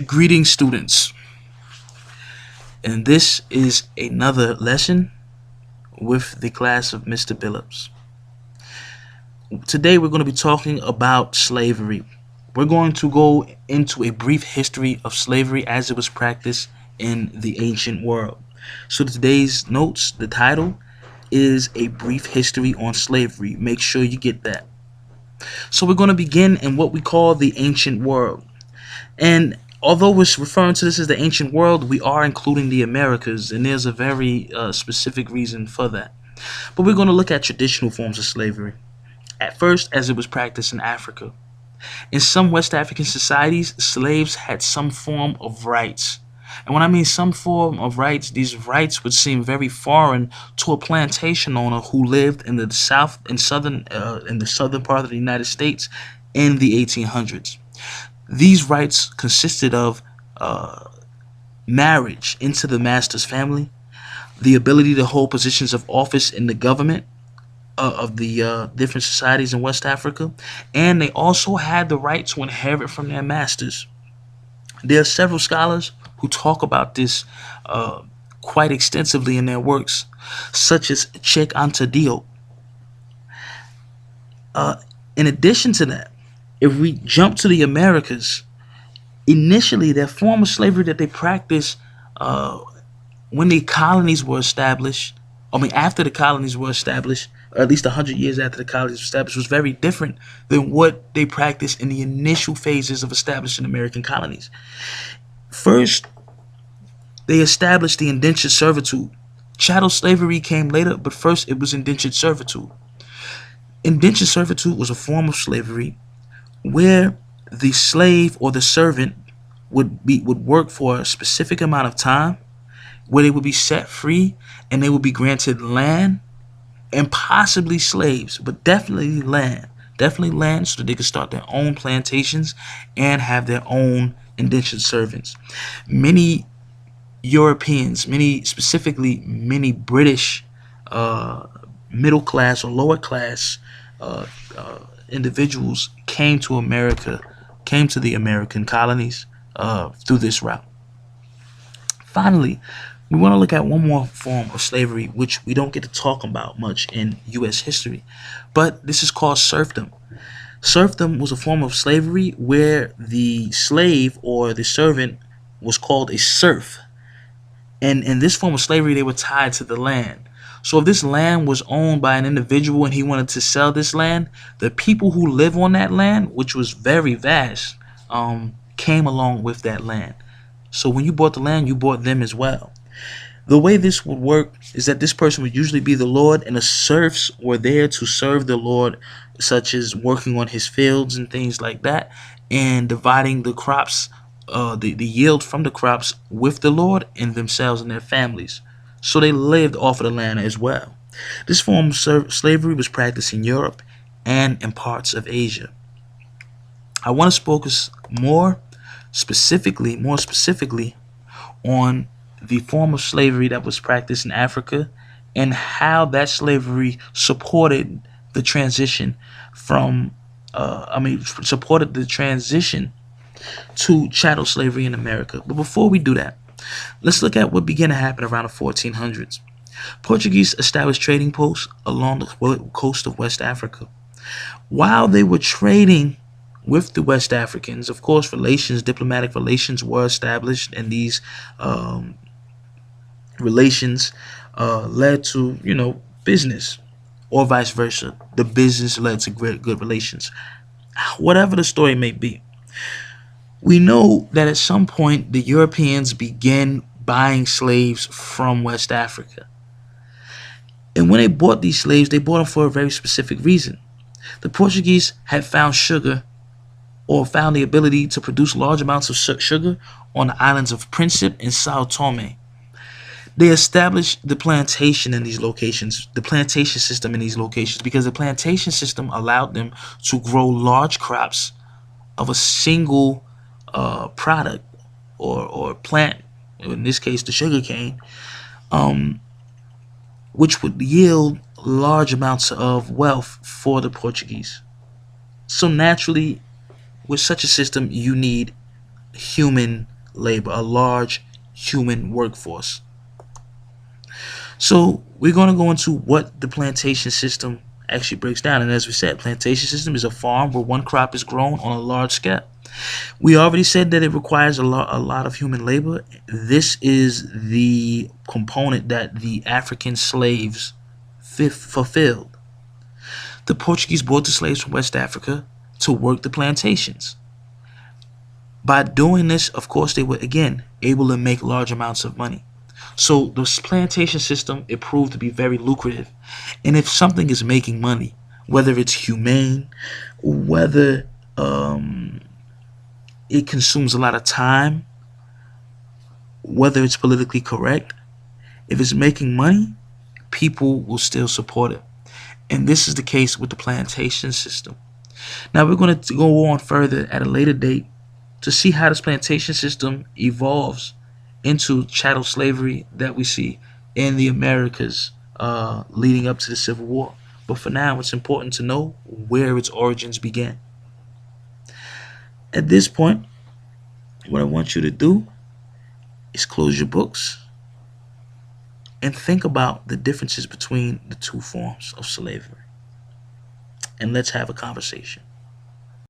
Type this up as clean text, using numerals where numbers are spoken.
Greetings, students, and this is another lesson with the class of Mr. Billups. Today, we're going to be talking about slavery. We're going to go into a brief history of slavery as it was practiced in the ancient world. So, today's notes, the title is A Brief History on Slavery. Make sure you get that. So, we're going to begin in what we call the ancient world. And although we're referring to this as the ancient world, we are including the Americas, and there's a very specific reason for that. But we're going to look at traditional forms of slavery. At first, as it was practiced in Africa. In some West African societies, slaves had some form of rights. And when I mean some form of rights, these rights would seem very foreign to a plantation owner who lived in the south and in the southern part of the United States in the 1800s. These rights consisted of marriage into the master's family, the ability to hold positions of office in the government of the different societies in West Africa, and they also had the right to inherit from their masters. There are several scholars who talk about this quite extensively in their works, such as Cheikh Anta Diop. In addition to that, if we jump to the Americas, initially their form of slavery that they practiced uh, when the colonies were established, after the colonies were established, or at least 100 years after the colonies were established, was very different than what they practiced in the initial phases of establishing American colonies. First, they established the indentured servitude. Chattel slavery came later, but first it was indentured servitude. Indentured servitude was a form of slavery where the slave or the servant would work for a specific amount of time, where they would be set free and they would be granted land and possibly slaves, but definitely land. Definitely land so that they could start their own plantations and have their own indentured servants. Many Europeans, many British uh, middle class or lower class uh, individuals came to America, came to the American colonies through this route. Finally, we want to look at one more form of slavery, which we don't get to talk about much in U.S. history, but this is called serfdom. Serfdom was a form of slavery where the slave or the servant was called a serf. And in this form of slavery, they were tied to the land. So if this land was owned by an individual and he wanted to sell this land, the people who live on that land, which was very vast, came along with that land. So when you bought the land, you bought them as well. The way this would work is that this person would usually be the Lord, and the serfs were there to serve the Lord, such as working on his fields and things like that, and dividing the crops, the yield from the crops with the Lord and themselves and their families. So they lived off of the land as well. This form of slavery was practiced in Europe and in parts of Asia. I want to focus more specifically, on the form of slavery that was practiced in Africa and how that slavery supported the transition from, supported the transition to chattel slavery in America. But before we do that, let's look at what began to happen around the 1400s. Portuguese established trading posts along the coast of West Africa. While they were trading with the West Africans, of course, diplomatic relations were established, and these relations led to, business, or vice versa. The business led to good relations. Whatever the story may be, we know that at some point the Europeans began buying slaves from West Africa. And when they bought these slaves, they bought them for a very specific reason. The Portuguese had found sugar, or found the ability to produce large amounts of sugar on the islands of Principe and Sao Tome. They established the plantation in these locations, the plantation system in these locations, because the plantation system allowed them to grow large crops of a single product, or plant, in this case the sugar cane, which would yield large amounts of wealth for the Portuguese. So naturally, with such a system, you need human labor, a large human workforce. So we're going to go into what the plantation system actually breaks down. And as we said, plantation system is a farm where one crop is grown on a large scale. We already said that it requires a lot of human labor. This is the component that the African slaves fulfilled. The Portuguese brought the slaves from West Africa to work the plantations. By doing this, of course, they were again able to make large amounts of money. So this plantation system, it proved to be very lucrative. And if something is making money, whether it's humane, whether it consumes a lot of time, whether it's politically correct, if it's making money, people will still support it. And this is the case with the plantation system. Now we're going to go on further at a later date to see how this plantation system evolves into chattel slavery that we see in the Americas leading up to the Civil War. But for now, it's important to know where its origins began. At this point, what I want you to do is close your books and think about the differences between the two forms of slavery. And let's have a conversation.